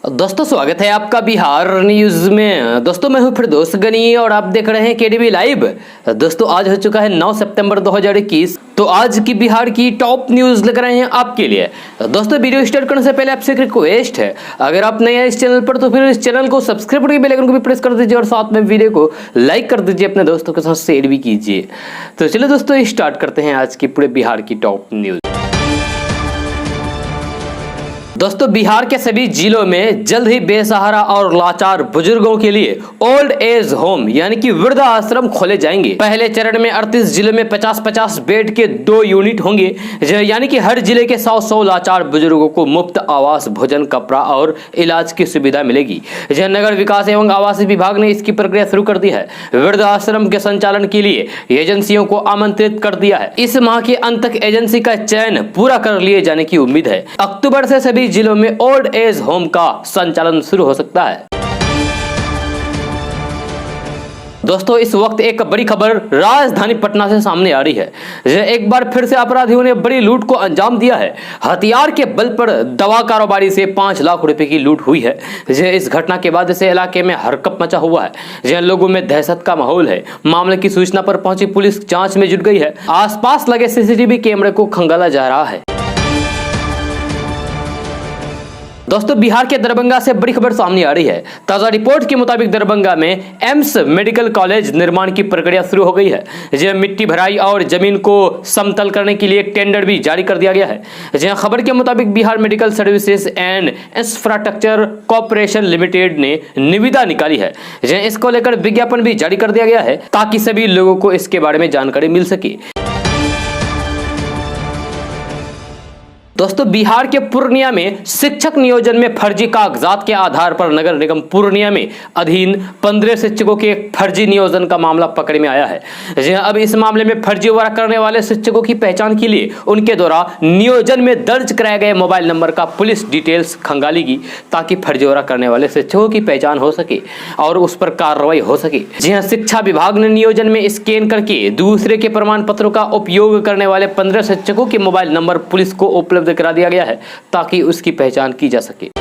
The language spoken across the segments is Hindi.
दोस्तों स्वागत है आपका बिहार न्यूज में। दोस्तों मैं हूं फिरदौस गनी और आप देख रहे हैं केडीवी लाइव। दोस्तों आज हो चुका है 9 सितंबर 2021। तो आज की बिहार की टॉप न्यूज लेकर आए हैं आपके लिए। दोस्तों वीडियो स्टार्ट करने से पहले आपसे एक रिक्वेस्ट है, अगर आप नए हैं इस चैनल पर तो फिर इस चैनल को सब्सक्राइब करके बेल आइकन को भी प्रेस कर दीजिए और साथ में वीडियो को लाइक कर दीजिए, अपने दोस्तों के साथ शेयर भी कीजिए। तो चलिए दोस्तों स्टार्ट करते हैं आज की पूरे बिहार की टॉप न्यूज। दोस्तों बिहार के सभी जिलों में जल्द ही बेसहारा और लाचार बुजुर्गों के लिए ओल्ड एज होम यानी कि वृद्धा आश्रम खोले जाएंगे। पहले चरण में 38 जिलों में 50-50 बेड के 2 यूनिट होंगे, यानी कि हर जिले के 100 लाचार बुजुर्गों को मुफ्त आवास, भोजन, कपड़ा और इलाज की सुविधा मिलेगी। नगर विकास एवं आवास विभाग ने इसकी प्रक्रिया शुरू कर दी है। वृद्ध आश्रम के संचालन के लिए एजेंसियों को आमंत्रित कर दिया है। इस माह के अंत तक एजेंसी का चयन पूरा कर लिए जाने की उम्मीद है। अक्टूबर से सभी जिलों में ओल्ड एज होम का संचालन शुरू हो सकता है। दोस्तों इस वक्त एक बड़ी खबर राजधानी पटना से सामने आ रही है। एक बार फिर से अपराधियों ने बड़ी लूट को अंजाम दिया है। हथियार के बल पर दवा कारोबारी से 5 लाख रुपए की लूट हुई है। इस घटना के बाद से इलाके में हरकंप मचा हुआ है। लोगों में दहशत का माहौल है। मामले की सूचना पर पहुंची पुलिस जांच में जुट गई है। आसपास लगे सीसीटीवी कैमरे को खंगाला जा रहा है। दोस्तों बिहार के दरभंगा से बड़ी खबर सामने आ रही है। ताजा रिपोर्ट के मुताबिक दरभंगा में एम्स मेडिकल कॉलेज निर्माण की प्रक्रिया शुरू हो गई है। मिट्टी भराई और जमीन को समतल करने के लिए एक टेंडर भी जारी कर दिया गया है। खबर के मुताबिक Bihar medical services and infrastructure corporation limited ने निविदा निकाली है। इसको लेकर विज्ञापन भी जारी कर दिया गया है ताकि सभी लोगों को इसके बारे में जानकारी मिल सके। दोस्तों बिहार के पूर्णिया में शिक्षक नियोजन में फर्जी कागजात के आधार पर नगर निगम पूर्णिया में अधीन 15 शिक्षकों के फर्जी नियोजन का मामला पकड़ में आया है। अब इस मामले में फर्जीवाड़ा करने वाले शिक्षकों की पहचान के लिए उनके द्वारा नियोजन में दर्ज कराए गए मोबाइल नंबर का पुलिस डिटेल्स खंगालेगी ताकि फर्जीवाड़ा करने वाले शिक्षकों की पहचान हो सके और उस पर कार्रवाई हो सके। शिक्षा विभाग ने नियोजन में स्कैन करके दूसरे के प्रमाण पत्रों का उपयोग करने वाले 15 शिक्षकों के मोबाइल नंबर पुलिस को उपलब्ध करा दिया गया है ताकि उसकी पहचान की जा सके।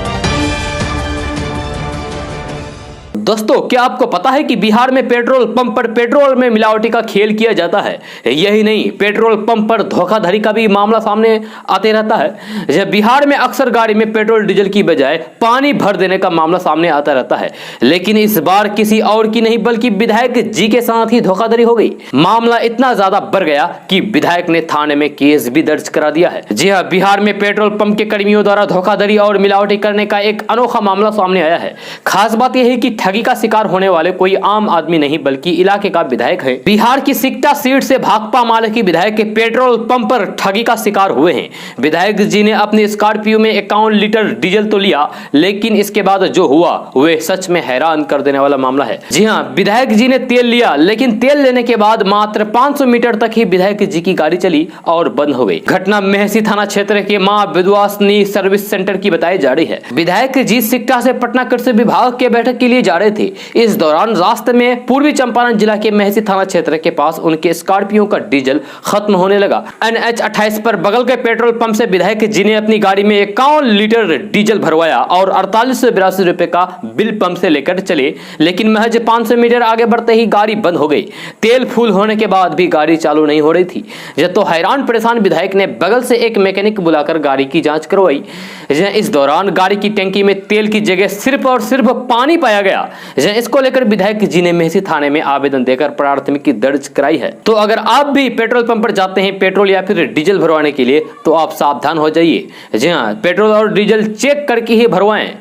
दोस्तों क्या आपको पता है कि बिहार में पेट्रोल पंप पर पेट्रोल में मिलावटी का खेल किया जाता है। यही नहीं, पेट्रोल पंप पर धोखाधड़ी का भी मामला सामने आते रहता है। बिहार में अक्सर गाड़ी में पेट्रोल डीजल की बजाय पानी भर देने का मामला सामने आता रहता है, लेकिन इस बार किसी और की नहीं बल्कि विधायक जी के साथ ही धोखाधड़ी हो गई। मामला इतना ज्यादा बढ़ गया कि विधायक ने थाने में केस भी दर्ज करा दिया है। जी हाँ, बिहार में पेट्रोल पंप के कर्मियों द्वारा धोखाधड़ी और मिलावटी करने का एक अनोखा मामला सामने आया है। खास बात यह है कि ठगी का शिकार होने वाले कोई आम आदमी नहीं बल्कि इलाके का विधायक है। बिहार की सिकटा सीट से भाकपा माले की विधायक के पेट्रोल पंप पर ठगी का शिकार हुए हैं। विधायक जी ने अपनी स्कॉर्पियो में 51 लीटर डीजल तो लिया, लेकिन इसके बाद जो हुआ वह सच में हैरान कर देने वाला मामला है। जी हाँ, विधायक जी ने तेल लिया, लेकिन तेल लेने के बाद मात्र 500 मीटर तक ही विधायक जी की गाड़ी चली और बंद हो गई। घटना मेहसी थाना क्षेत्र के मां विद्वासिनी सर्विस सेंटर की बताई जा रही है। विधायक जी सिकटा से पटना कृषि विभाग के बैठक के लिए जा रहे थे। इस दौरान रास्ते में पूर्वी चंपारण जिला के मेहसी थाना क्षेत्र के पास उनके स्कॉर्पियो का डीजल खत्म होने लगा। NH 28 पर बगल के पेट्रोल पंप से विधायक जी ने अपनी गाड़ी में 51 लीटर डीजल भरवाया और 4882 रुपए का बिल पंप से लेकर चले, लेकिन महज 500 मीटर आगे बढ़ते ही गाड़ी बंद हो गई। तेल फुल होने के बाद भी गाड़ी चालू नहीं हो रही थी। तो हैरान परेशान विधायक ने बगल से एक मैकेनिक बुलाकर गाड़ी की जांच करवाई। इस दौरान गाड़ी की टंकी में तेल की जगह सिर्फ और सिर्फ पानी पाया गया। इसको लेकर विधायक जी ने मेहसी थाने में आवेदन देकर प्राथमिकी दर्ज कराई है। तो अगर आप भी पेट्रोल पंप पर जाते हैं पेट्रोल या फिर डीजल भरवाने के लिए तो आप सावधान हो जाइए। जी हाँ, पेट्रोल और डीजल चेक करके ही भरवाएं।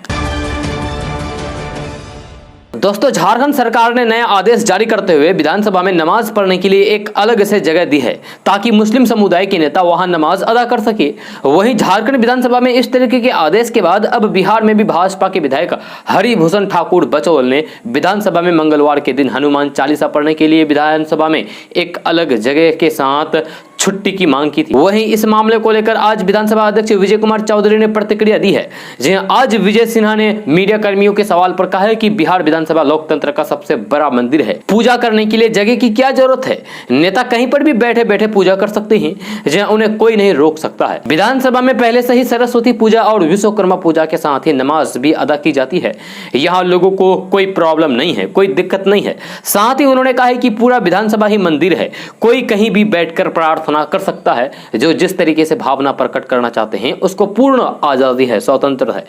दोस्तों झारखंड सरकार ने नया आदेश जारी करते हुए विधानसभा में नमाज पढ़ने के लिए एक अलग से जगह दी है ताकि मुस्लिम समुदाय के नेता वहां नमाज अदा कर सके। वहीं झारखंड विधानसभा में इस तरीके के आदेश के बाद अब बिहार में भी भाजपा के विधायक हरिभूषण ठाकुर बचौल ने विधानसभा में मंगलवार के दिन हनुमान चालीसा पढ़ने के लिए विधानसभा में एक अलग जगह के साथ छुट्टी की मांग की थी। वहीं इस मामले को लेकर आज विधानसभा अध्यक्ष विजय कुमार चौधरी ने प्रतिक्रिया दी है। जी आज विजय सिन्हा ने मीडिया कर्मियों के सवाल पर कहा है कि बिहार विधानसभा लोकतंत्र का सबसे बड़ा मंदिर है, पूजा करने के लिए जगह की क्या जरूरत है। नेता कहीं पर भी बैठे बैठे पूजा कर सकते हैं, जहां उन्हें कोई नहीं रोक सकता है। विधानसभा में पहले से ही सरस्वती पूजा और विश्वकर्मा पूजा के साथ ही नमाज भी अदा की जाती है। यहाँ लोगों को कोई प्रॉब्लम नहीं है, कोई दिक्कत नहीं है। साथ ही उन्होंने कहा है कि पूरा विधानसभा ही मंदिर है, कोई कहीं भी बैठकर प्रार्थना कर सकता है। जो जिस तरीके से भावना प्रकट करना चाहते हैं उसको पूर्ण आजादी है, स्वतंत्र है।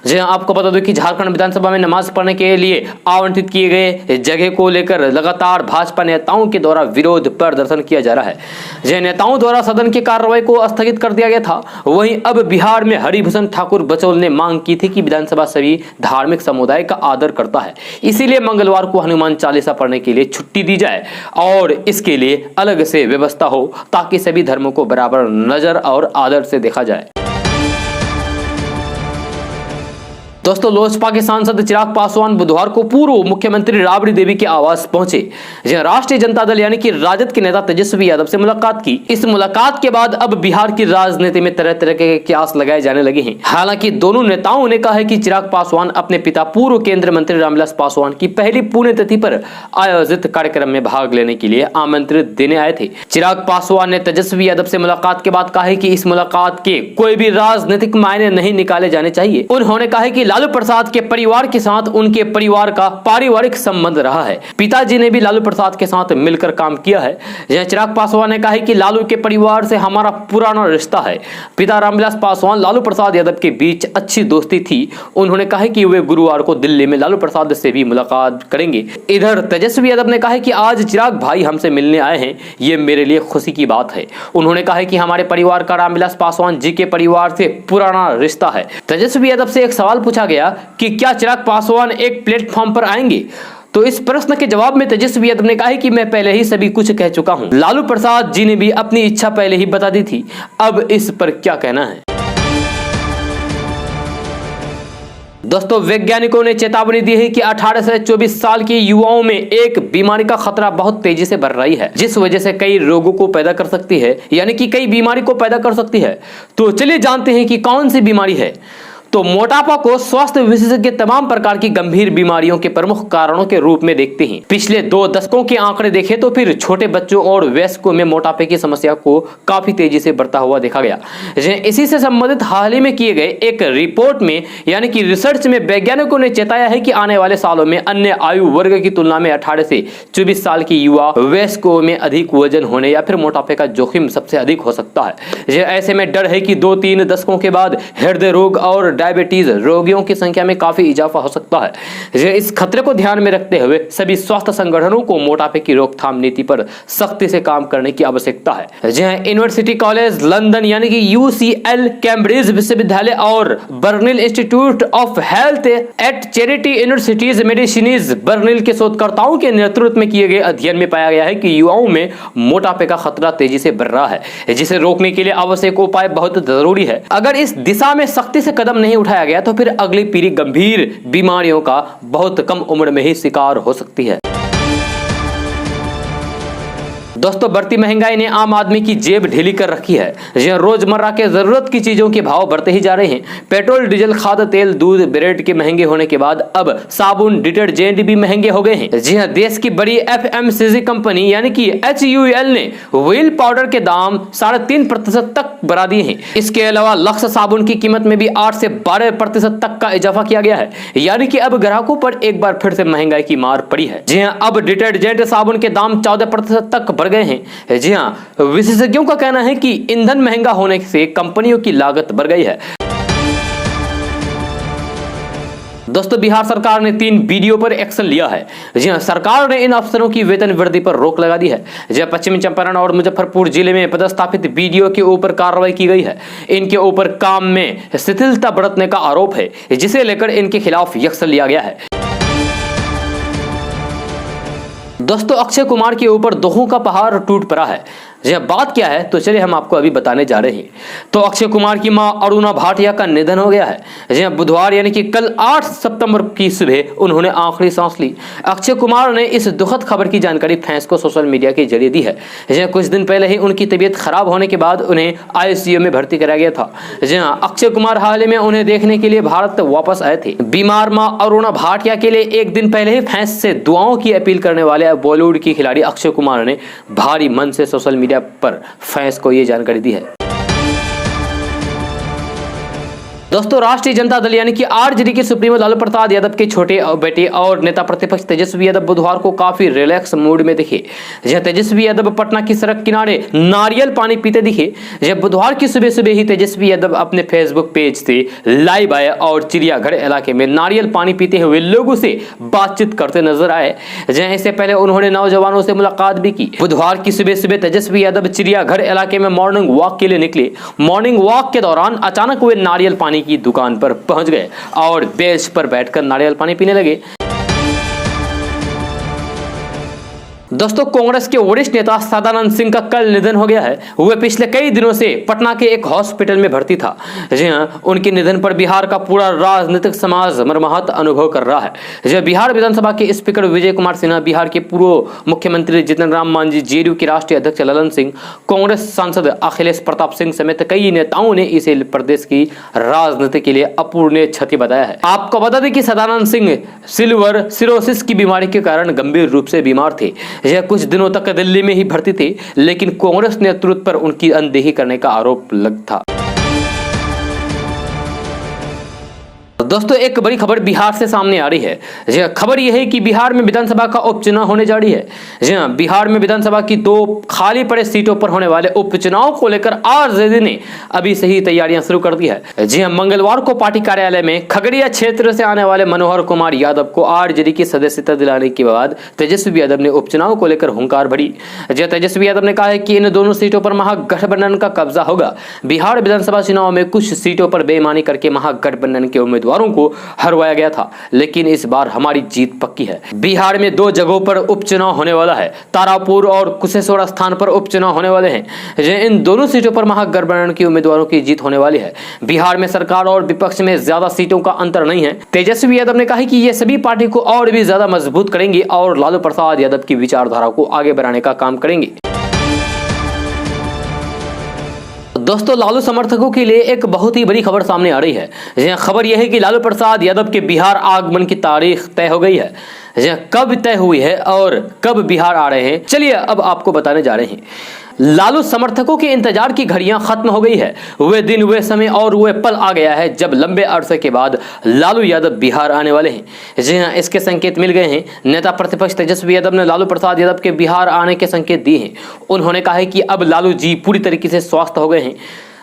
जी आपको बता दूं कि झारखंड विधानसभा में नमाज पढ़ने के लिए आवंटित किए गए जगह को लेकर लगातार भाजपा नेताओं के द्वारा विरोध प्रदर्शन किया जा रहा है। जी नेताओं द्वारा सदन की कार्रवाई को स्थगित कर दिया गया था। वहीं अब बिहार में हरिभूषण ठाकुर बचौल ने मांग की थी कि विधानसभा सभी धार्मिक समुदाय का आदर करता है, इसीलिए मंगलवार को हनुमान चालीसा पढ़ने के लिए छुट्टी दी जाए और इसके लिए अलग से व्यवस्था हो ताकि सभी धर्मों को बराबर नजर और आदर से देखा जाए। दोस्तों लोजपा के सांसद चिराग पासवान बुधवार को पूर्व मुख्यमंत्री राबड़ी देवी के आवास पहुंचे, जहां राष्ट्रीय जनता दल यानी कि राजद के नेता तेजस्वी यादव से मुलाकात की। इस मुलाकात के बाद अब बिहार की राजनीति में तरह तरह के क्यास लगाए जाने लगे हैं। हालांकि दोनों नेताओं ने कहा है कि चिराग पासवान अपने पिता पूर्व केंद्रीय मंत्री रामविलास पासवान की पहली पुण्यतिथि पर आयोजित कार्यक्रम में भाग लेने के लिए आमंत्रित देने आए थे। चिराग पासवान ने तेजस्वी यादव से मुलाकात के बाद कहा है कि इस मुलाकात के कोई भी राजनीतिक मायने नहीं निकाले जाने चाहिए। उन्होंने कहा है कि लालू प्रसाद के परिवार के साथ उनके परिवार का पारिवारिक संबंध रहा है। पिताजी ने भी लालू प्रसाद के साथ मिलकर काम किया है। यह चिराग पासवान ने कहा है कि लालू के परिवार से हमारा पुराना रिश्ता है। पिता रामविलास पासवान लालू प्रसाद यादव के बीच अच्छी दोस्ती थी। उन्होंने कहा कि वे गुरुवार को दिल्ली में लालू प्रसाद से भी मुलाकात करेंगे। इधर तेजस्वी यादव ने कहा कि आज चिराग भाई हमसे मिलने आए हैं, ये मेरे लिए खुशी की बात है। उन्होंने कहा कि हमारे परिवार का रामविलास पासवान जी के परिवार से पुराना रिश्ता है। तेजस्वी यादव से एक सवाल पूछा गया कि क्या चिराग पासवान एक प्लेटफॉर्म पर आएंगे, तो इस प्रश्न के जवाब में तेजस्वी यादव ने कहा कि मैं पहले ही सभी कुछ कह चुका हूं। लालू प्रसाद जी ने भी अपनी इच्छा पहले ही बता दी थी, अब इस पर क्या कहना है। दोस्तों वैज्ञानिकों ने चेतावनी दी है कि 18 से 24 साल के युवाओं में एक बीमारी का खतरा बहुत तेजी से बढ़ रही है, जिस वजह से कई रोगों को पैदा कर सकती है, यानी कि कई बीमारी को पैदा कर सकती है। तो चलिए जानते हैं कि कौन सी बीमारी है। तो मोटापा को स्वास्थ्य विशेषज्ञ तमाम प्रकार की गंभीर बीमारियों के प्रमुख कारणों के रूप में देखते हैं। पिछले 2 दशकों के आंकड़े देखें तो फिर छोटे बच्चों और वयस्कों में मोटापे की समस्या को काफी तेजी से बढ़ता हुआ देखा गया। इसी से संबंधित हाल ही में किए गए एक रिपोर्ट में यानी कि रिसर्च में वैज्ञानिकों ने चेताया है कि आने वाले सालों में अन्य आयु वर्ग की तुलना में 18 से 24 साल की युवा वयस्कों में अधिक वजन होने या फिर मोटापे का जोखिम सबसे अधिक हो सकता है। ऐसे में डर है कि 2-3 दशकों के बाद हृदय रोग और डायबिटीज रोगियों की संख्या में काफी इजाफा हो सकता है। इस खतरे को ध्यान में रखते हुए सभी स्वास्थ्य संगठनों को मोटापे की रोकथाम नीति पर सख्ती से काम करने की आवश्यकता है। जहां यूनिवर्सिटी कॉलेज लंदन यानी कि UCL, कैम्ब्रिज विश्वविद्यालय और Berlin institute of health at Charite universities medicines Berlin के शोधकर्ताओं के नेतृत्व में किए गए अध्ययन में पाया गया है कि युवाओं में मोटापे का खतरा तेजी से बढ़ रहा है, जिसे रोकने के लिए आवश्यक उपाय बहुत जरूरी है। अगर इस दिशा में सख्ती से कदम नहीं उठाया गया तो फिर अगली पीढ़ी गंभीर बीमारियों का बहुत कम उम्र में ही शिकार हो सकती है। दोस्तों बढ़ती महंगाई ने आम आदमी की जेब ढीली कर रखी है। रोजमर्रा के जरूरत की चीजों के भाव बढ़ते ही जा रहे हैं। पेट्रोल, डीजल, खाद्य तेल, दूध, ब्रेड के महंगे होने के बाद अब साबुन, डिटर्जेंट भी महंगे हो गए हैं। जी हाँ, देश की बड़ी FMCG कंपनी यानी कि HUL ने व्हील पाउडर के दाम 3.5% तक बढ़ा दिए हैं। इसके अलावा लक्स साबुन की कीमत में भी 8 से 12% तक का इजाफा किया गया है, यानी कि अब ग्राहकों पर एक बार फिर से महंगाई की मार पड़ी है। जी हाँ, अब डिटर्जेंट साबुन के दाम 14% तक बढ़ गए हैं। जी हां, विशेषज्ञों का कहना है कि ईंधन महंगा होने से कंपनियों की लागत बढ़ गई है। दोस्तों बिहार सरकार ने 3 बीडीओ पर एक्शन लिया है। जी हां, सरकार ने इन अफसरों की वेतन वृद्धि पर रोक लगा दी है। जी हां, पश्चिमी चंपारण और मुजफ्फरपुर जिले में पदस्थापित बीडीओ के ऊपर कार्रवाई की गई है। इनके ऊपर काम में शिथिलता बरतने का आरोप है, जिसे लेकर इनके खिलाफ एक्शन लिया गया है। दोस्तों अक्षय कुमार के ऊपर दोहों का पहाड़ टूट पड़ा है। जी हाँ, बात क्या है तो चलिए हम आपको अभी बताने जा रहे हैं। तो अक्षय कुमार की मां अरुणा भाटिया का निधन हो गया है। जी हाँ, बुधवार यानी कि कल 8 सितंबर की सुबह उन्होंने आखिरी सांस ली। अक्षय कुमार ने इस दुखद खबर की जानकारी फैंस को सोशल मीडिया के जरिए दी है। जी हाँ, कुछ दिन पहले ही उनकी तबीयत खराब होने के बाद उन्हें आईसीयू में भर्ती कराया गया था। जी हाँ, अक्षय कुमार हाल ही में उन्हें देखने के लिए भारत वापस आए थे। बीमार मां अरुणा भाटिया के लिए एक दिन पहले ही फैंस से दुआओं की अपील करने वाले बॉलीवुड की खिलाड़ी अक्षय कुमार ने भारी मन से सोशल मीडिया पर फैंस को ये जानकारी दी है। दोस्तों, राष्ट्रीय जनता दल यानी कि आरजेडी के सुप्रीमो लालू प्रसाद यादव के छोटे बेटे और नेता प्रतिपक्ष तेजस्वी यादव बुधवार को काफी रिलैक्स मूड में दिखे। जहां तेजस्वी यादव पटना की सड़क किनारे नारियल पानी पीते दिखे। जब बुधवार की सुबह सुबह ही तेजस्वी यादव अपने फेसबुक पेज से लाइव आए और चिड़ियाघर इलाके में नारियल पानी पीते हुए लोगों से बातचीत करते नजर आए। जहां इससे पहले उन्होंने नौजवानों से मुलाकात भी की। बुधवार की सुबह सुबह तेजस्वी यादव चिड़ियाघर इलाके में मॉर्निंग वॉक के लिए निकले। मॉर्निंग वॉक के दौरान अचानक वे नारियल पानी की दुकान पर पहुंच गए और बेंच पर बैठकर नारियल पानी पीने लगे। दोस्तों, कांग्रेस के वरिष्ठ नेता सदानंद सिंह का कल निधन हो गया है। वह पिछले कई दिनों से पटना के एक हॉस्पिटल में भर्ती था। जी हां, उनके निधन पर बिहार का पूरा राजनीतिक समाज मर्माहत अनुभव कर रहा है। जब बिहार विधानसभा के स्पीकर विजय कुमार सिन्हा, बिहार के पूर्व मुख्यमंत्री जीतन राम मांझी, जेडीयू के राष्ट्रीय अध्यक्ष ललन सिंह, कांग्रेस सांसद अखिलेश प्रताप सिंह समेत कई नेताओं ने इसे प्रदेश की राजनीति के लिए अपूरणीय क्षति बताया है। आपको बता दें कि सदानंद सिंह सिल्वर सिरोसिस की बीमारी के कारण गंभीर रूप से बीमार थे। यह कुछ दिनों तक दिल्ली में ही भर्ती थे, लेकिन कांग्रेस नेतृत्व पर उनकी अनदेखी करने का आरोप लगा था। दोस्तों, एक बड़ी खबर बिहार से सामने आ रही है। जी हाँ, खबर यह है कि बिहार में विधानसभा का उपचुनाव होने जा रही है। जी हाँ, बिहार में विधानसभा की 2 खाली पड़े सीटों पर होने वाले उपचुनाव को लेकर आरजेडी ने अभी से ही तैयारियां शुरू कर दी है। जी हाँ, मंगलवार को पार्टी कार्यालय में खगड़िया क्षेत्र से आने वाले मनोहर कुमार यादव को आरजेडी की सदस्यता दिलाने के बाद तेजस्वी यादव ने उपचुनाव को लेकर हुंकार भरी। जी हाँ, तेजस्वी यादव ने कहा है कि इन दोनों सीटों पर महागठबंधन का कब्जा होगा। बिहार विधानसभा चुनाव में कुछ सीटों पर बेईमानी करके महागठबंधन के उम्मीदवारों को हरवाया गया था, लेकिन इस बार हमारी जीत पक्की है। बिहार में 2 जगहों पर उपचुनाव होने वाला है। तारापुर और कुशेश्वर स्थान पर उपचुनाव होने वाले हैं। इन दोनों सीटों पर महागठबंधन के उम्मीदवारों की जीत होने वाली है। बिहार में सरकार और विपक्ष में ज्यादा सीटों का अंतर नहीं है। तेजस्वी यादव ने कहा कि ये सभी पार्टी को और भी ज्यादा मजबूत करेंगे और लालू प्रसाद यादव की विचारधारा को आगे बढ़ाने का काम करेंगे। दोस्तों, लालू समर्थकों के लिए एक बहुत ही बड़ी खबर सामने आ रही है। खबर यह है कि लालू प्रसाद यादव के बिहार आगमन की तारीख तय हो गई है। कब तय हुई है और कब बिहार आ रहे हैं, चलिए अब आपको बताने जा रहे हैं। लालू समर्थकों के इंतजार की घड़ियां खत्म हो गई है। वे दिन, वे समय और वे पल आ गया है जब लंबे अरसे के बाद लालू यादव बिहार आने वाले हैं। जी हां, इसके संकेत मिल गए हैं। नेता प्रतिपक्ष तेजस्वी यादव ने लालू प्रसाद यादव के बिहार आने के संकेत दिए हैं। उन्होंने कहा है कि अब लालू जी पूरी तरीके से स्वस्थ हो गए हैं।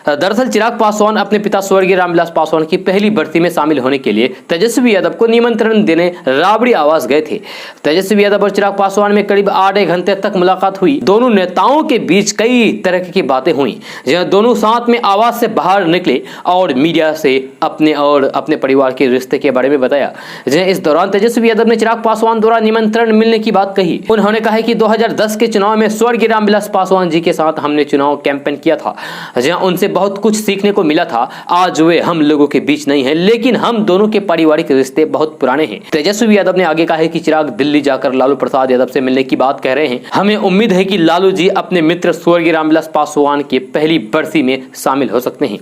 दरअसल चिराग पासवान अपने पिता स्वर्गीय रामविलास पासवान की पहली भर्ती में शामिल होने के लिए तेजस्वी यादव को निमंत्रण देने राबड़ी आवास गए थे। तेजस्वी यादव और चिराग पासवान में करीब 8 घंटे तक मुलाकात हुई। दोनों नेताओं के बीच कई तरह की बातें हुई। जहां दोनों साथ में आवास से बाहर निकले और मीडिया से अपने और अपने परिवार के रिश्ते के बारे में बताया। इस दौरान तेजस्वी यादव ने चिराग पासवान द्वारा निमंत्रण मिलने की बात कही। उन्होंने कहा कि 2010 के चुनाव में स्वर्गीय रामविलास पासवान जी के साथ हमने चुनाव कैंपेन किया था। जहां उनसे बहुत कुछ सीखने को मिला था। आज वे हम लोगों के बीच नहीं है, लेकिन हम दोनों के पारिवारिक रिश्ते बहुत पुराने हैं। तेजस्वी यादव ने आगे कहा है कि चिराग दिल्ली जाकर लालू प्रसाद यादव से मिलने की बात कह रहे हैं। हमें उम्मीद है कि लालू जी अपने मित्र स्वर्गीय रामविलास पासवान की पहली बरसी में शामिल हो सकते हैं,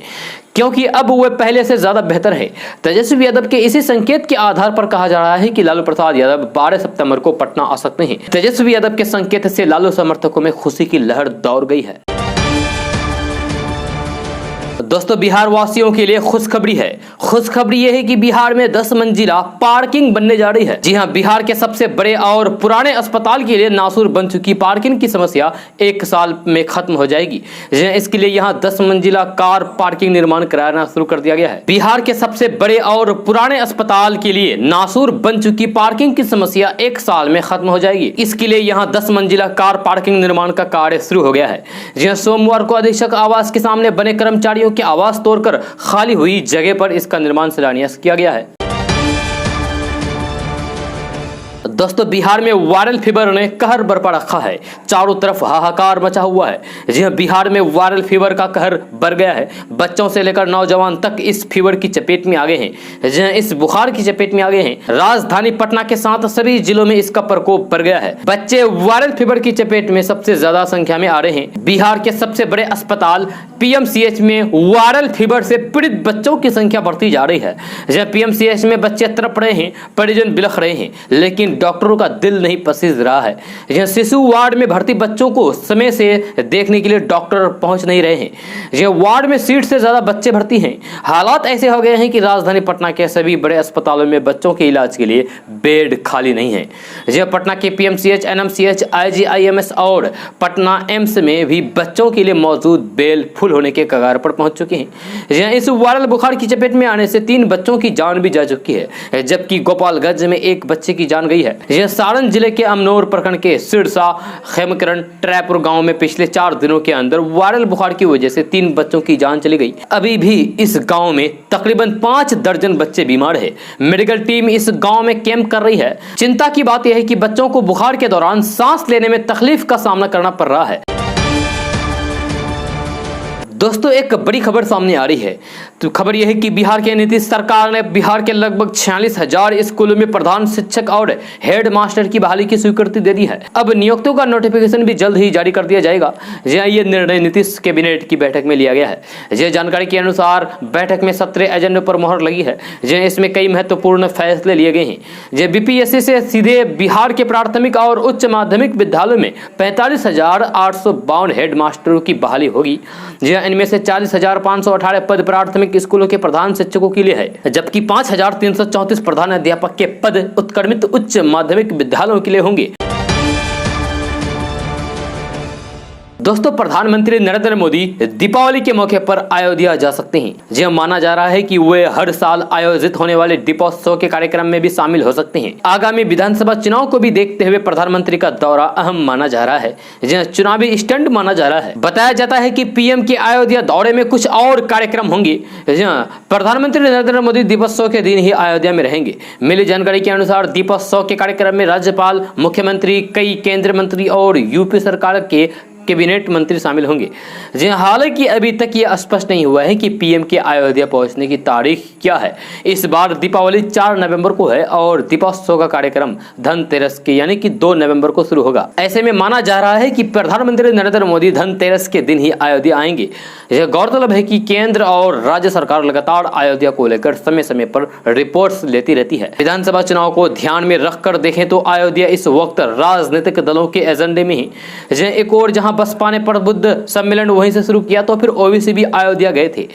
क्योंकि अब वे पहले से ज्यादा बेहतर है। तेजस्वी यादव के इसी संकेत के आधार पर कहा जा रहा है कि लालू प्रसाद यादव 12 सितंबर को पटना आ सकते हैं। तेजस्वी यादव के संकेत से लालू समर्थकों में खुशी की लहर दौड़ गई है। दोस्तों, बिहार वासियों के लिए खुशखबरी है। खुशखबरी यह है कि बिहार में 10 मंजिला पार्किंग बनने जा रही है। जी हां, बिहार के सबसे बड़े और पुराने अस्पताल के लिए नासूर बन चुकी पार्किंग की समस्या 1 साल में खत्म हो जाएगी। इसके लिए यहां 10 मंजिला कार पार्किंग निर्माण कराना शुरू कर दिया गया है। बिहार के सबसे बड़े और पुराने अस्पताल के लिए नासूर बन चुकी पार्किंग की समस्या 1 साल में खत्म हो जाएगी। इसके लिए यहां 10 मंजिला कार पार्किंग निर्माण का कार्य शुरू हो गया है। जी हां, सोमवार को अधीक्षक आवास के सामने बने कर्मचारियों के आवास तोड़कर खाली हुई जगह पर इसका निर्माण शिलान्यास किया गया है। दोस्तों बिहार में वायरल फीवर ने कहर बरपा रखा है, चारों तरफ हाहाकार मचा हुआ है। जी हाँ, बिहार में वायरल फीवर का कहर बढ़ गया है। बच्चों से लेकर नौजवान तक इस फीवर की चपेट में आ गए हैं। जी हाँ, इस बुखार की चपेट में आ गए हैं। राजधानी पटना के साथ सभी जिलों में इसका प्रकोप बढ़ गया है। बच्चे वायरल फीवर की चपेट में सबसे ज्यादा संख्या में आ रहे हैं। बिहार के सबसे बड़े अस्पताल पीएमसीएच में वायरल फीवर से पीड़ित बच्चों की संख्या बढ़ती जा रही है। जहाँ पीएमसीएच में बच्चे तड़प रहे हैं, परिजन बिलख रहे हैं, लेकिन डॉक्टरों का दिल नहीं पसीज रहा है। जहाँ शिशु वार्ड में भर्ती बच्चों को समय से देखने के लिए डॉक्टर पहुंच नहीं रहे हैं। जहाँ वार्ड में सीट से ज्यादा बच्चे भर्ती हैं। हालात ऐसे हो गए हैं कि राजधानी पटना के सभी बड़े अस्पतालों में बच्चों के इलाज के लिए बेड खाली नहीं है। जहाँ पटना के पीएमसीएच, एनएमसीएच, आईजीआईएमएस और पटना एम्स में भी बच्चों के लिए मौजूद बेड फुल होने के कगार पर पहुंच चुके हैं। जहाँ इस वायरल बुखार की चपेट में आने से 3 बच्चों की जान भी जा चुकी है, जबकि गोपालगंज में 1 बच्चे की जान गई है। यह सारण जिले के अमनौर प्रखंड के सिरसा खेमकरण ट्रैपुर गांव में पिछले 4 दिनों के अंदर वायरल बुखार की वजह से 3 बच्चों की जान चली गई। अभी भी इस गांव में तकरीबन 5 दर्जन बच्चे बीमार है। मेडिकल टीम इस गांव में कैंप कर रही है। चिंता की बात यह है कि बच्चों को बुखार के दौरान सांस लेने में तकलीफ का सामना करना पड़ रहा है। दोस्तों एक बड़ी खबर सामने आ रही है। तो खबर यह है कि बिहार के नीतीश सरकार ने बिहार के लगभग 46,000 स्कूलों में प्रधान शिक्षक और हेड मास्टर की बहाली की स्वीकृति दे दी है। अब नियुक्तियों का नोटिफिकेशन भी जल्द ही जारी कर दिया जाएगा। ये निर्णय नीतीश कैबिनेट की बैठक में लिया गया है। यह जानकारी के अनुसार बैठक में 17 एजेंडों पर मोहर लगी है। इसमें कई महत्वपूर्ण फैसले लिए गए हैं। बीपीएससी से सीधे बिहार के प्राथमिक और उच्च माध्यमिक विद्यालयों में 45,852 हेड मास्टरों की बहाली होगी। इनमें से 40,518 पद प्राथमिक स्कूलों के प्रधान शिक्षकों के लिए है, जबकि 5,334 प्रधान अध्यापक के पद उत्क्रमित उच्च माध्यमिक विद्यालयों के लिए होंगे। दोस्तों प्रधानमंत्री नरेंद्र मोदी दीपावली के मौके पर अयोध्या जा सकते हैं। यह माना जा रहा है कि वे हर साल आयोजित होने वाले दीपोत्सव के कार्यक्रम में भी शामिल हो सकते हैं। आगामी विधानसभा चुनाव को भी देखते हुए प्रधानमंत्री का दौरा अहम माना जा रहा है। यह चुनावी स्टंट माना जा रहा है। बताया जाता है कि पीएम के अयोध्या दौरे में कुछ और कार्यक्रम होंगे। प्रधानमंत्री नरेंद्र मोदी दीपोत्सव के दिन ही अयोध्या में रहेंगे। मिली जानकारी के अनुसार दीपोत्सव के कार्यक्रम में राज्यपाल, मुख्यमंत्री, कई केंद्रीय मंत्री और यूपी सरकार के कैबिनेट मंत्री शामिल होंगे। जी हालांकि अभी तक ये स्पष्ट नहीं हुआ है कि पीएम के अयोध्या पहुंचने की तारीख क्या है। इस बार दीपावली 4 नवंबर को है और दीपोत्सव का कार्यक्रम धनतेरस के यानी कि 2 नवंबर को शुरू होगा। ऐसे में माना जा रहा है कि प्रधानमंत्री नरेंद्र मोदी धनतेरस के दिन ही अयोध्या आएंगे। यह गौरतलब है कि केंद्र और राज्य सरकार लगातार अयोध्या को लेकर समय समय पर रिपोर्ट्स लेती रहती है। विधानसभा चुनाव को ध्यान में रखकर देखें तो अयोध्या इस वक्त राजनीतिक दलों के एजेंडे में ही। एक और जहां बसपा ने प्रबुद्ध सम्मेलन वहीं से शुरू किया तो फिर ओवैसी भी अयोध्या गए थे।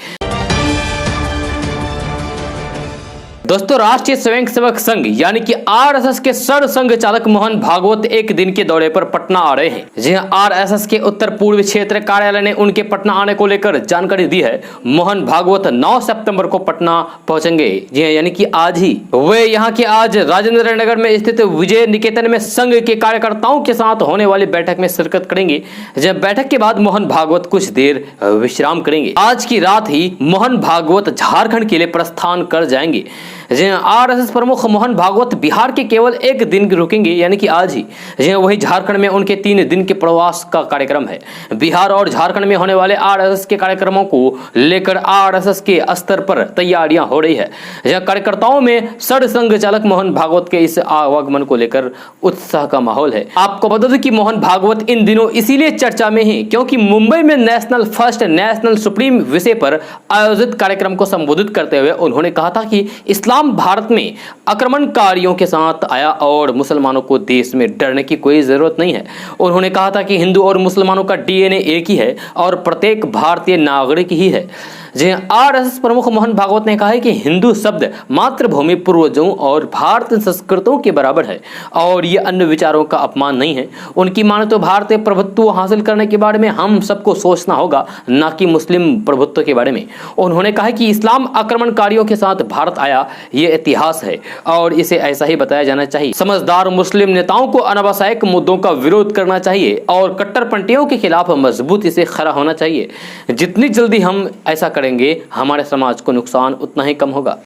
दोस्तों राष्ट्रीय स्वयंसेवक संघ यानी कि आरएसएस के सरसंघ चालक मोहन भागवत एक दिन के दौरे पर पटना आ रहे हैं। जी हां, आरएसएस के उत्तर पूर्व क्षेत्र कार्यालय ने उनके पटना आने को लेकर जानकारी दी है। मोहन भागवत 9 सितंबर को पटना पहुंचेंगे। जी हां, यानी कि आज ही वे यहां के आज राजेंद्र नगर में स्थित विजय निकेतन में संघ के कार्यकर्ताओं के साथ होने वाली बैठक में शिरकत करेंगे। जब बैठक के बाद मोहन भागवत कुछ देर विश्राम करेंगे। आज की रात ही मोहन भागवत झारखंड के लिए प्रस्थान कर जाएंगे। आरएसएस प्रमुख मोहन भागवत बिहार के केवल एक दिन रुकेंगे यानी कि आज ही। वही झारखंड में उनके 3 दिन के प्रवास का कार्यक्रम है। बिहार और झारखंड में होने वाले आरएसएस के कार्यक्रमों को लेकर आरएसएस के स्तर पर तैयारियां हो रही है। कार्यकर्ताओं में सरसंघ चालक मोहन भागवत के इस आवागमन को लेकर उत्साह का माहौल है। आपको बता दें कि मोहन भागवत इन दिनों इसीलिए चर्चा में है क्योंकि मुंबई में नेशनल फर्स्ट नेशनल सुप्रीम विषय पर आयोजित कार्यक्रम को संबोधित करते हुए उन्होंने कहा था कि इस्लाम भारत में आक्रमणकारियों के साथ आया और मुसलमानों को देश में डरने की कोई जरूरत नहीं है। उन्होंने कहा था कि हिंदू और मुसलमानों का डीएनए एक ही है और प्रत्येक भारतीय नागरिक ही है। आरएसएस प्रमुख मोहन भागवत ने कहा है कि हिंदू शब्द मातृभूमि, पूर्वजों और भारतीय संस्कृतों के बराबर है और ये अन्य विचारों का अपमान नहीं है। उनकी माने तो भारतीय प्रभुत्व हासिल करने के बारे में हम सबको सोचना होगा, न कि मुस्लिम प्रभुत्व के बारे में। उन्होंने कहा कि इस्लाम आक्रमणकारियों के साथ भारत आया, ये इतिहास है और इसे ऐसा ही बताया जाना चाहिए। समझदार मुस्लिम नेताओं को अनावश्यक मुद्दों का विरोध करना चाहिए और कट्टरपंथियों के खिलाफ मजबूती से खड़ा होना चाहिए। जितनी जल्दी हम ऐसा करेंगे हमारे समाज को नुकसान उतना ही कम होगा।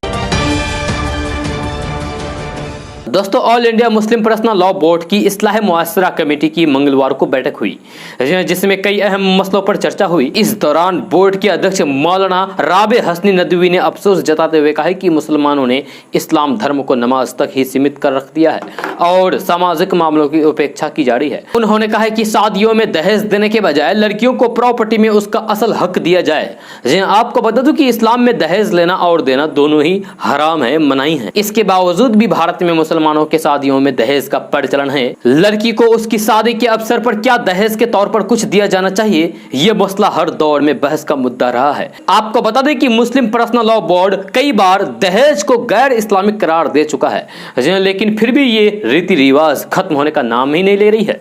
दोस्तों, all India Muslim personal law board की इस्लाह मुआशरा कमेटी की मंगलवार को बैठक हुई, जिसमें कई अहम मसलों पर चर्चा हुई। इस दौरान बोर्ड के अध्यक्ष मौलाना राबे हसनी नदवी ने अफसोस जताते हुए कहा कि मुसलमानों ने इस्लाम धर्म को नमाज तक ही सीमित कर रख दिया है और सामाजिक मामलों की उपेक्षा की जा रही है। उन्होंने कहा कि शादियों में दहेज देने के बजाय लड़कियों को प्रॉपर्टी में उसका असल हक दिया जाए। आपको बता दूं कि इस्लाम में दहेज लेना और देना दोनों ही हराम है, मनाही है। इसके बावजूद भी भारत में मुसलमानों के शादियों में दहेज का प्रचलन है। लड़की को उसकी शादी के अवसर पर क्या दहेज के तौर पर कुछ दिया जाना चाहिए, यह मसला हर दौर में बहस का मुद्दा रहा है। आपको बता दें कि मुस्लिम पर्सनल लॉ बोर्ड कई बार दहेज को गैर इस्लामिक करार दे चुका है, लेकिन फिर भी ये रीति रिवाज खत्म होने का नाम ही नहीं ले रही है।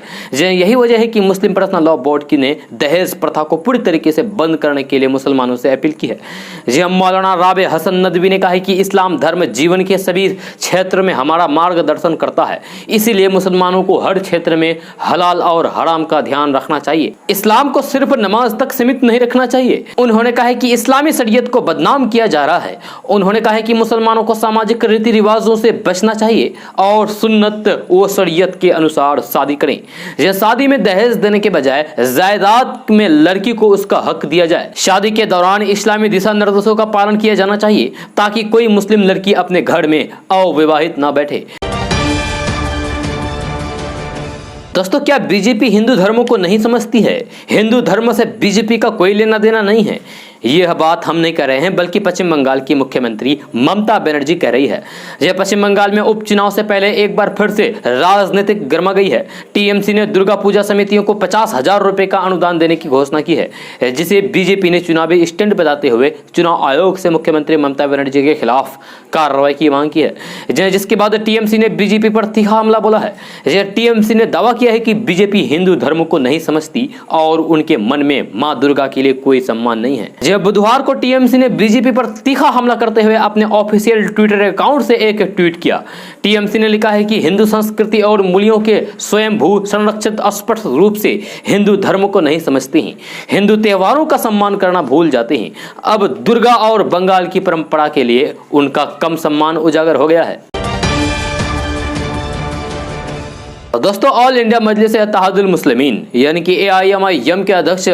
यही वजह है कि मुस्लिम पर्सनल लॉ बोर्ड की ने दहेज प्रथा को पूरी तरीके से बंद करने के लिए मुसलमानों से अपील की है। मौलाना राबे हसन नदवी ने कहा है कि इस्लाम धर्म जीवन के सभी क्षेत्र में हमारा मार्गदर्शन करता है, इसीलिए मुसलमानों को हर क्षेत्र में हलाल और हराम का ध्यान रखना चाहिए। इस्लाम को सिर्फ नमाज तक सीमित नहीं रखना चाहिए। उन्होंने कहा है कि इस्लामी शरीयत को बदनाम किया जा रहा है। उन्होंने कहा है कि मुसलमानों को सामाजिक रीति रिवाजों से बचना चाहिए और सुन्नत व शरीयत के अनुसार शादी करें। यह शादी में दहेज देने के बजाय जायदाद में लड़की को उसका हक दिया जाए। शादी के दौरान इस्लामी दिशा निर्देशों का पालन किया जाना चाहिए ताकि कोई मुस्लिम लड़की अपने घर में अविवाहित ना बैठे। दोस्तों, क्या बीजेपी हिंदू धर्मों को नहीं समझती है? हिंदू धर्म से बीजेपी का कोई लेना देना नहीं है। यह बात हम नहीं कह रहे हैं, बल्कि पश्चिम बंगाल की मुख्यमंत्री ममता बनर्जी कह रही है। यह पश्चिम बंगाल में उपचुनाव से पहले एक बार फिर से राजनीतिक गर्मा गई है। टीएमसी ने दुर्गा पूजा समितियों को 50,000 रुपए का अनुदान देने की घोषणा की है, जिसे बीजेपी ने चुनावी स्टैंड बताते हुए चुनाव आयोग से मुख्यमंत्री ममता बनर्जी के खिलाफ कार्रवाई की मांग की है, जिसके बाद टीएमसी ने बीजेपी पर तीखा हमला बोला है। टीएमसी ने दावा किया है कि बीजेपी हिंदू धर्म को नहीं समझती और उनके मन में मां दुर्गा के लिए कोई सम्मान नहीं है। बुधवार को टीएमसी ने बीजेपी पर तीखा हमला करते हुए अपने ऑफिशियल ट्विटर अकाउंट से एक ट्वीट किया। टीएमसी ने लिखा है कि हिंदू संस्कृति और मूल्यों के स्वयंभू संरक्षित स्पष्ट रूप से हिंदू धर्म को नहीं समझते हैं, हिंदू त्योहारों का सम्मान करना भूल जाते हैं। अब दुर्गा और बंगाल की परंपरा के लिए उनका कम सम्मान उजागर हो गया है। दोस्तों, ऑल इंडिया मजलिस इत्तेहादुल मुस्लिमीन यानी कि AIMIM के अध्यक्ष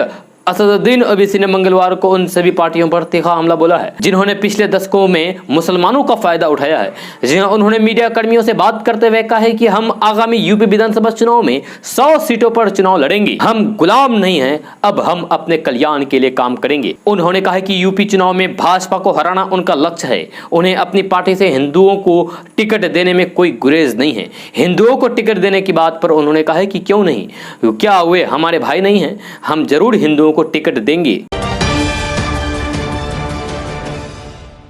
असदुद्दीन ओवैसी ने मंगलवार को उन सभी पार्टियों पर तीखा हमला बोला है जिन्होंने पिछले दशकों में मुसलमानों का फायदा उठाया है। उन्होंने मीडिया कर्मियों से बात करते हुए कहा है कि हम आगामी यूपी विधानसभा चुनाव में 100 सीटों पर चुनाव लड़ेंगे। हम गुलाम नहीं हैं, अब हम अपने कल्याण के लिए काम करेंगे। उन्होंने कहा कि यूपी चुनाव में भाजपा को हराना उनका लक्ष्य है। उन्हें अपनी पार्टी से हिंदुओं को टिकट देने में कोई गुरेज नहीं है। हिंदुओं को टिकट देने की बात पर उन्होंने कहा है कि क्यों नहीं, क्या वे हमारे भाई नहीं हैं? हम जरूर हिंदुओं को टिकट देंगे।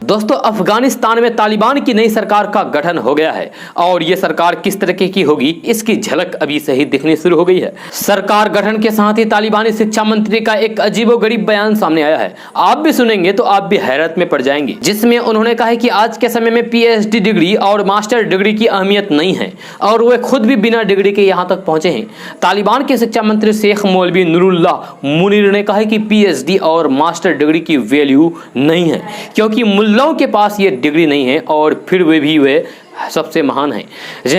दोस्तों, अफगानिस्तान में तालिबान की नई सरकार का गठन हो गया है और यह सरकार किस तरह की होगी इसकी झलक अभी से ही दिखनी शुरू हो गई है। सरकार गठन के साथ ही तालिबानी शिक्षा मंत्री का एक अजीबोगरीब बयान सामने आया है। आप भी सुनेंगे तो आप भी हैरत में पड़ जाएंगे, जिसमें उन्होंने कहा है कि आज के समय में PhD डिग्री और मास्टर डिग्री की अहमियत नहीं है और वे खुद भी बिना डिग्री के यहाँ तक पहुंचे हैं। तालिबान के शिक्षा मंत्री शेख मौलवी नूरुल्लाह मुनीर ने कहा है कि PhD और मास्टर डिग्री की वैल्यू नहीं है, क्योंकि मुल्लों के पास ये डिग्री नहीं है और फिर वे सबसे महान है।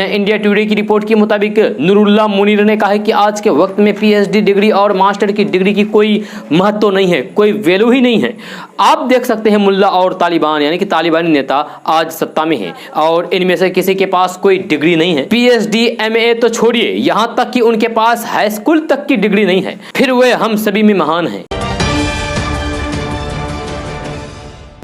इंडिया टुडे की रिपोर्ट के मुताबिक नूरुल्लाह मुनीर ने कहा है कि आज के वक्त में PhD डिग्री और मास्टर की डिग्री की कोई महत्व नहीं है, कोई वैल्यू ही नहीं है। आप देख सकते हैं मुल्ला और तालिबान यानी कि तालिबानी नेता आज सत्ता में हैं और इनमें से किसी के पास कोई डिग्री नहीं है। PhD MA तो छोड़िए, यहाँ तक कि उनके पास हाई स्कूल तक की डिग्री नहीं है, फिर वे हम सभी में महान हैं।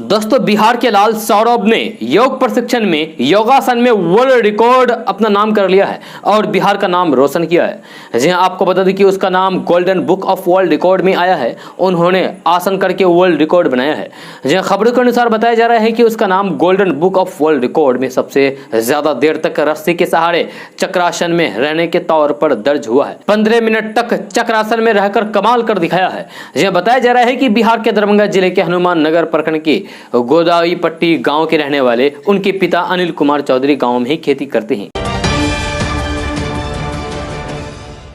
दोस्तों, बिहार के लाल सौरभ ने योग प्रशिक्षण में योगासन में वर्ल्ड रिकॉर्ड अपना नाम कर लिया है और बिहार का नाम रोशन किया है। जी हाँ, आपको बता दें कि उसका नाम golden book of world record में आया है। उन्होंने आसन करके वर्ल्ड रिकॉर्ड बनाया है। जी हाँ, खबरों के अनुसार बताया जा रहा है कि उसका नाम golden book of world record में सबसे ज्यादा देर तक रस्सी के सहारे चक्रासन में रहने के तौर पर दर्ज हुआ है। 15 मिनट तक चक्रासन में रहकर कमाल कर दिखाया है। जी हाँ, बताया जा रहा है कि बिहार के दरभंगा जिले के हनुमान नगर प्रखंड के गोदाईपट्टी गांव के रहने वाले उनके पिता अनिल कुमार चौधरी गांव में ही खेती करते हैं।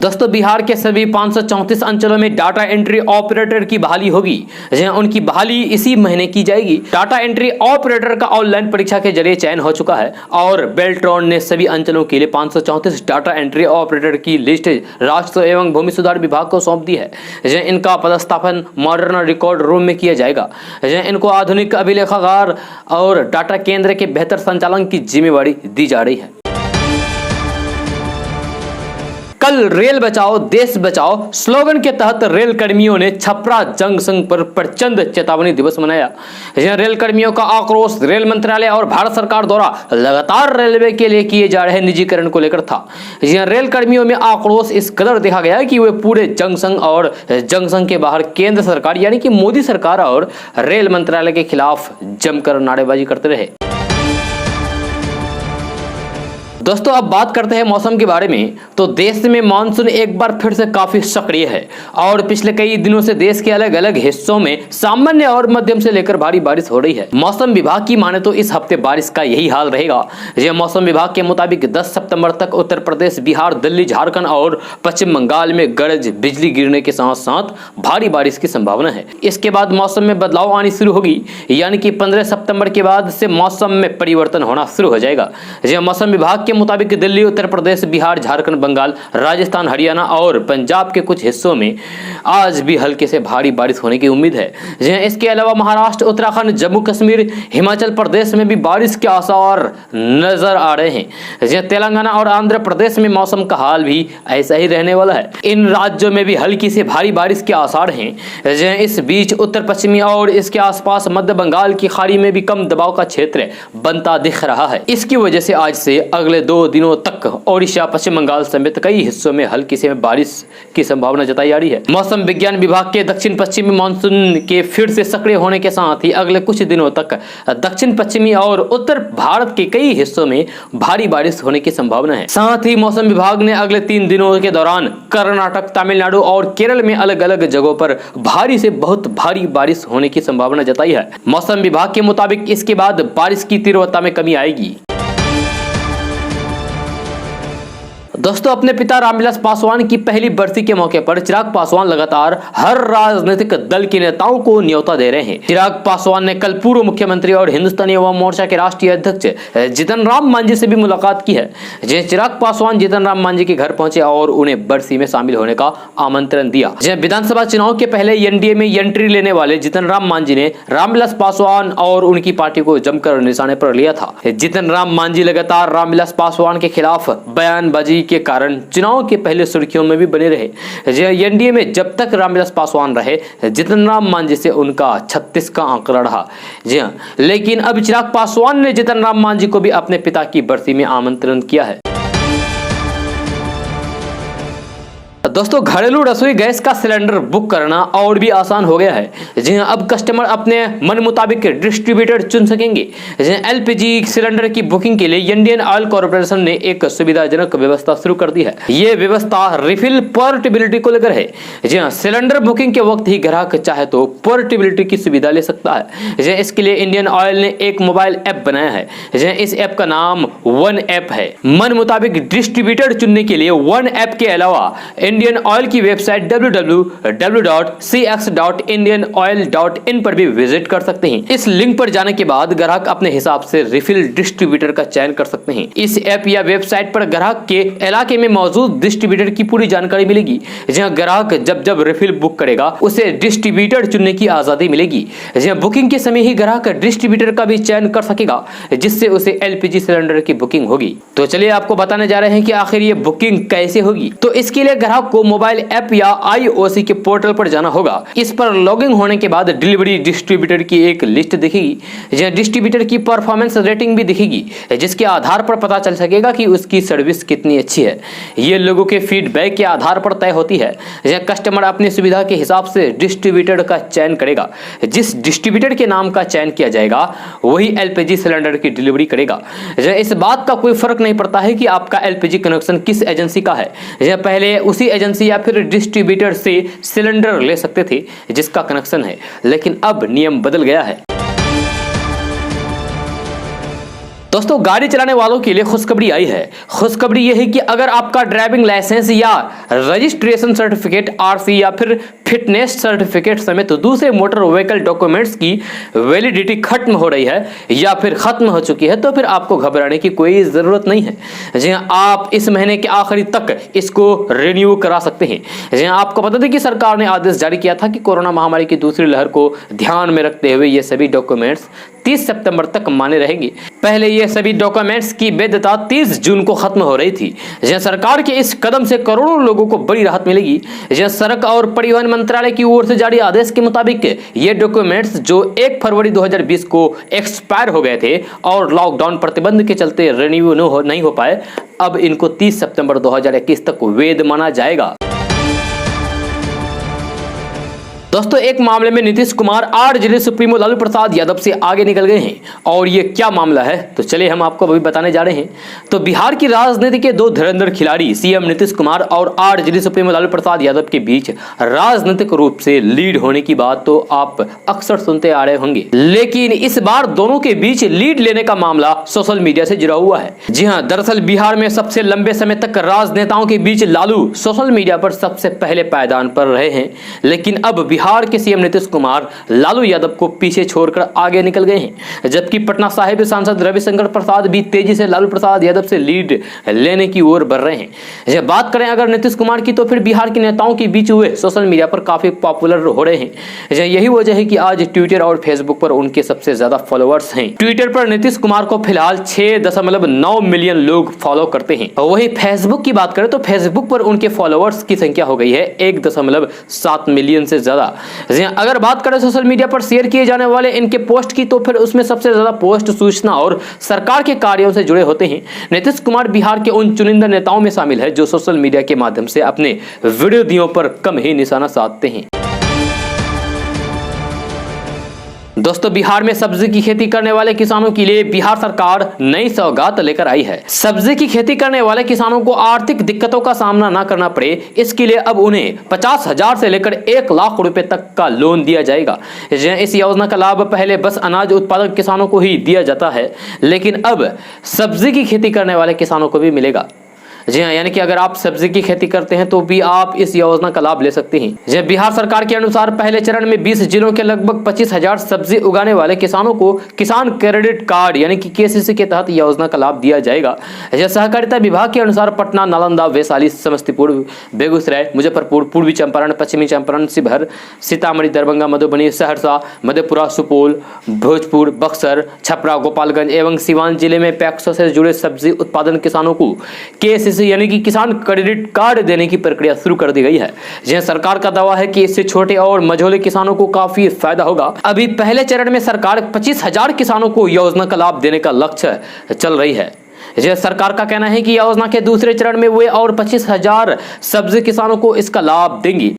दोस्तों बिहार के सभी 534 अंचलों में डाटा एंट्री ऑपरेटर की बहाली होगी। उनकी बहाली इसी महीने की जाएगी। डाटा एंट्री ऑपरेटर का ऑनलाइन परीक्षा के जरिए चयन हो चुका है और बेल्ट्रॉन ने सभी अंचलों के लिए 534 डाटा एंट्री ऑपरेटर की लिस्ट राजस्व एवं भूमि सुधार विभाग को सौंप दी है। इनका पदस्थापन मॉडर्न रिकॉर्ड रूम में किया जाएगा। इनको आधुनिक अभिलेखागार और डाटा केंद्र के बेहतर संचालन की जिम्मेवारी दी जा रही है। कल रेल बचाओ देश बचाओ स्लोगन के तहत रेल कर्मियों ने छपरा जंक्शन पर प्रचंड चेतावनी दिवस मनाया। रेल कर्मियों का आक्रोश रेल मंत्रालय और भारत सरकार द्वारा लगातार रेलवे के लिए किए जा रहे निजीकरण को लेकर था। रेल कर्मियों में आक्रोश इस कदर देखा गया कि वे पूरे जंक्शन और जंक्शन के बाहर केंद्र सरकार यानी कि मोदी सरकार और रेल मंत्रालय के खिलाफ जमकर नारेबाजी करते रहे। दोस्तों अब बात करते हैं मौसम के बारे में। तो देश में मानसून एक बार फिर से काफी सक्रिय है और पिछले कई दिनों से देश के अलग अलग हिस्सों में सामान्य और मध्यम से लेकर भारी बारिश हो रही है। मौसम विभाग की माने तो इस हफ्ते बारिश का यही हाल रहेगा। यह मौसम विभाग के मुताबिक 10 सितंबर तक उत्तर प्रदेश, बिहार, दिल्ली, झारखंड और पश्चिम बंगाल में गरज बिजली गिरने के साथ साथ भारी बारिश की संभावना है। इसके बाद मौसम में बदलाव आनी शुरू होगी, यानी कि 15 सितंबर के बाद से मौसम में परिवर्तन होना शुरू हो जाएगा। मौसम विभाग के मुताबिक दिल्ली, उत्तर प्रदेश, बिहार, झारखंड, बंगाल, राजस्थान, हरियाणा और पंजाब के कुछ हिस्सों में आज भी हल्के से भारी बारिश होने की उम्मीद है। इसके अलावा महाराष्ट्र, उत्तराखंड, जम्मू कश्मीर, हिमाचल प्रदेश में भी बारिश के आसार नजर आ रहे हैं। तेलंगाना और आंध्र प्रदेश में मौसम का हाल भी ऐसा ही रहने वाला है। इन राज्यों में भी हल्की से भारी बारिश के आसार हैं। इस बीच उत्तर पश्चिमी और इसके आसपास मध्य बंगाल की खाड़ी में भी कम दबाव का क्षेत्र बनता दिख रहा है। इसकी वजह से आज से अगले 2 दिनों तक ओडिशा, पश्चिम बंगाल समेत कई हिस्सों में हल्की से बारिश की संभावना जताई जा रही है। मौसम विज्ञान विभाग के दक्षिण पश्चिमी मानसून के फिर से सक्रिय होने के साथ ही अगले कुछ दिनों तक दक्षिण पश्चिमी और उत्तर भारत के कई हिस्सों में भारी बारिश होने की संभावना है। साथ ही मौसम विभाग ने अगले 3 दिनों के दौरान कर्नाटक, तमिलनाडु और केरल में अलग अलग जगहों पर भारी से बहुत भारी बारिश होने की संभावना जताई है। मौसम विभाग के मुताबिक इसके बाद बारिश की तीव्रता में कमी आएगी। दोस्तों अपने पिता रामविलास पासवान की पहली बरसी के मौके पर चिराग पासवान लगातार हर राजनीतिक दल के नेताओं को न्योता दे रहे हैं। चिराग पासवान ने कल पूर्व मुख्यमंत्री और हिंदुस्तानी युवा मोर्चा के राष्ट्रीय अध्यक्ष जीतन राम मांझी से भी मुलाकात की है। चिराग पासवान जीतन राम मांझी के घर पहुंचे और उन्हें बरसी में शामिल होने का आमंत्रण दिया। विधानसभा चुनाव के पहले एनडीए में एंट्री लेने वाले जीतन राम मांझी ने रामविलास पासवान और उनकी पार्टी को जमकर निशाने पर लिया था। जीतन राम मांझी लगातार रामविलास पासवान के खिलाफ बयानबाजी के कारण चुनाव के पहले सुर्खियों में भी बने रहे। एनडीए में जब तक रामविलास पासवान रहे, जीतन राम मांझी से उनका 36 का आंकड़ा रहा। जी हां, लेकिन अब चिराग पासवान ने जीतन राम मांझी को भी अपने पिता की बरसी में आमंत्रण किया है। दोस्तों घरेलू रसोई गैस का सिलेंडर बुक करना और भी आसान हो गया है। जी हां, अब कस्टमर अपने मन मुताबिक डिस्ट्रीब्यूटर चुन सकेंगे। एलपीजी सिलेंडर की बुकिंग के लिए इंडियन ऑयल कॉर्पोरेशन ने एक सुविधाजनक व्यवस्था शुरू कर दी है। ये व्यवस्था रिफिल पोर्टेबिलिटी को लेकर है। जी हां, सिलेंडर बुकिंग के वक्त ही ग्राहक चाहे तो पोर्टेबिलिटी की सुविधा ले सकता है। इसके लिए इंडियन ऑयल ने एक मोबाइल ऐप बनाया है। इस ऐप का नाम वन ऐप है। मन मुताबिक डिस्ट्रीब्यूटर चुनने के लिए वन ऐप के अलावा इंडियन ऑयल की वेबसाइट www.cx.indianoil.in पर भी विजिट कर सकते हैं। इस लिंक पर जाने के बाद ग्राहक अपने हिसाब से रिफिल डिस्ट्रीब्यूटर का चयन कर सकते हैं। इस ऐप या वेबसाइट पर ग्राहक के इलाके में मौजूद डिस्ट्रीब्यूटर की पूरी जानकारी मिलेगी। जहां ग्राहक जब रिफिल बुक करेगा उसे डिस्ट्रीब्यूटर चुनने की आजादी मिलेगी। जहां बुकिंग के समय ही ग्राहक डिस्ट्रीब्यूटर का भी चयन कर सकेगा, जिससे उसे एलपीजी सिलेंडर की बुकिंग होगी। तो चलिए आपको बताने जा रहे हैं कि आखिर ये बुकिंग कैसे होगी। तो इसके लिए ग्राहक को मोबाइल ऐप या आईओसी के पोर्टल पर जाना होगा। इस पर लॉगिन होने के बाद डिलीवरी डिस्ट्रीब्यूटर की एक लिस्ट दिखेगी। जहां डिस्ट्रीब्यूटर की परफॉर्मेंस रेटिंग भी दिखेगी, जिसके आधार पर पता चल सकेगा कि उसकी सर्विस कितनी अच्छी है। ये लोगों के फीडबैक के आधार पर तय होती है। जहां कस्टमर अपनी सुविधा के हिसाब से डिस्ट्रीब्यूटर का चयन करेगा। जिस डिस्ट्रीब्यूटर के नाम का चयन किया जाएगा वही एलपीजी सिलेंडर की डिलीवरी करेगा। इस बात का कोई फर्क नहीं पड़ता है कि आपका एलपीजी कनेक्शन किस एजेंसी का है। पहले उसी एजेंसी या फिर डिस्ट्रीब्यूटर से सिलेंडर ले सकते थे जिसका कनेक्शन है, लेकिन अब नियम बदल गया है। दोस्तों गाड़ी चलाने वालों के लिए खुशखबरी आई है। खुशखबरी यह है कि अगर आपका ड्राइविंग लाइसेंस या रजिस्ट्रेशन सर्टिफिकेट आरसी या फिर फिटनेस सर्टिफिकेट समेत दूसरे मोटर व्हीकल डॉक्यूमेंट्स की वैलिडिटी खत्म हो रही है या फिर खत्म हो चुकी है तो फिर आपको घबराने की कोई जरूरत नहीं है। जी हाँ, आप इस महीने के आखिरी तक इसको रिन्यू करा सकते हैं। जी हाँ, आपको बता दें कि सरकार ने आदेश जारी किया था कि कोरोना महामारी की दूसरी लहर को ध्यान में रखते हुए ये सभी डॉक्यूमेंट्स 30 सितंबर तक मान्य रहेंगे। पहले ये सभी डॉक्यूमेंट्स की वैधता 30 जून को खत्म हो रही थी। जहां सरकार के इस कदम से करोड़ों लोगों को बड़ी राहत मिलेगी। जहां सड़क और परिवहन मंत्रालय की ओर से जारी आदेश के मुताबिक ये डॉक्यूमेंट्स जो 1 फरवरी 2020 को एक्सपायर हो गए थे और लॉकडाउन प्रतिबंध के चलते रिन्यू नहीं हो पाए, अब इनको 30 सितंबर 2021 तक वैध माना जाएगा। दोस्तों एक मामले में नीतीश कुमार आरजेडी सुप्रीमो लालू प्रसाद यादव से आगे निकल गए हैं और ये क्या मामला है तो चलिए हम आपको अभी बताने जा रहे हैं। तो बिहार की राजनीति के दो धुरंधर खिलाड़ी सीएम नीतीश कुमार और आरजेडी सुप्रीमो लालू प्रसाद यादव के बीच राजनीतिक रूप से लीड होने की बात तो आप अक्सर सुनते आ रहे होंगे, लेकिन इस बार दोनों के बीच लीड लेने का मामला सोशल मीडिया से जुड़ा हुआ है। जी हाँ, दरअसल बिहार में सबसे लंबे समय तक राजनेताओं के बीच लालू सोशल मीडिया पर सबसे पहले पायदान पर रहे हैं, लेकिन अब बिहार के सीएम नीतीश कुमार लालू यादव को पीछे छोड़कर आगे निकल गए हैं, जबकि पटना साहिब सांसद रविशंकर प्रसाद भी तेजी से लालू प्रसाद यादव से लीड लेने की ओर बढ़ रहे हैं। जब बात करें अगर नीतीश कुमार की तो फिर बिहार के नेताओं के बीच हुए सोशल मीडिया पर काफी पॉपुलर हो रहे हैं। यही वजह है कि आज ट्विटर और फेसबुक पर उनके सबसे ज्यादा फॉलोअर्स हैं। ट्विटर पर नीतीश कुमार को फिलहाल 6.9 मिलियन लोग फॉलो करते हैं। वही फेसबुक की बात करें तो फेसबुक पर उनके फॉलोअर्स की संख्या हो गई है 1.7 मिलियन से ज्यादा। अगर बात करें सोशल मीडिया पर शेयर किए जाने वाले इनके पोस्ट की तो फिर उसमें सबसे ज्यादा पोस्ट सूचना और सरकार के कार्यों से जुड़े होते हैं। नीतीश कुमार बिहार के उन चुनिंदा नेताओं में शामिल है जो सोशल मीडिया के माध्यम से अपने विरोधियों पर कम ही निशाना साधते हैं। दोस्तों बिहार में सब्जी की खेती करने वाले किसानों के लिए बिहार सरकार नई सौगात लेकर आई है। सब्जी की खेती करने वाले किसानों को आर्थिक दिक्कतों का सामना न करना पड़े, इसके लिए अब उन्हें 50,000 से लेकर 1 लाख रुपए तक का लोन दिया जाएगा। इस योजना का लाभ पहले बस अनाज उत्पादक किसानों को ही दिया जाता है, लेकिन अब सब्जी की खेती करने वाले किसानों को भी मिलेगा। जी हाँ, यानी कि अगर आप सब्जी की खेती करते हैं तो भी आप इस योजना का लाभ ले सकते हैं। जब बिहार सरकार के अनुसार पहले चरण में 20 जिलों के लगभग 25,000 सब्जी उगाने वाले किसानों को किसान क्रेडिट कार्ड यानी कि केसीसी के तहत योजना का लाभ दिया जाएगा। सहकारिता विभाग के अनुसार पटना, नालंदा, वैशाली, समस्तीपुर, बेगूसराय, मुजफ्फरपुर, पूर्वी चंपारण, पश्चिमी चंपारण, शिवहर, सीतामढ़ी, दरभंगा, मधुबनी, सहरसा, मधेपुरा, सुपौल, भोजपुर, बक्सर, छपरा, गोपालगंज एवं सिवान जिले में पैक्सों से जुड़े सब्जी उत्पादन किसानों को केसीसी यानी कि किसान क्रेडिट कार्ड देने की प्रक्रिया शुरू कर दी गई है। जहां सरकार का दावा है कि इससे छोटे और मझोले किसानों को काफी फायदा होगा। अभी पहले चरण में सरकार 25,000 किसानों को योजना का लाभ देने का लक्ष्य चल रही है। सरकार का कहना है कि योजना के दूसरे चरण में वे और 25,000 सब्जी किसानों को इसका लाभ देंगी।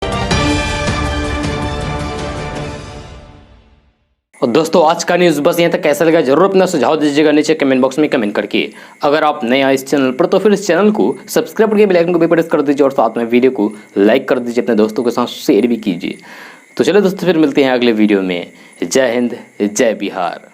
और दोस्तों आज का न्यूज़ बस यहाँ तक। कैसा लगा जरूर अपना सुझाव दीजिएगा नीचे कमेंट बॉक्स में कमेंट करके। अगर आप नए आए इस चैनल पर तो फिर इस चैनल को सब्सक्राइब करके बेल आइकन को भी प्रेस कर दीजिए और साथ में वीडियो को लाइक कर दीजिए, अपने दोस्तों के साथ शेयर भी कीजिए। तो चलो दोस्तों फिर मिलते हैं अगले वीडियो में। जय हिंद, जय बिहार।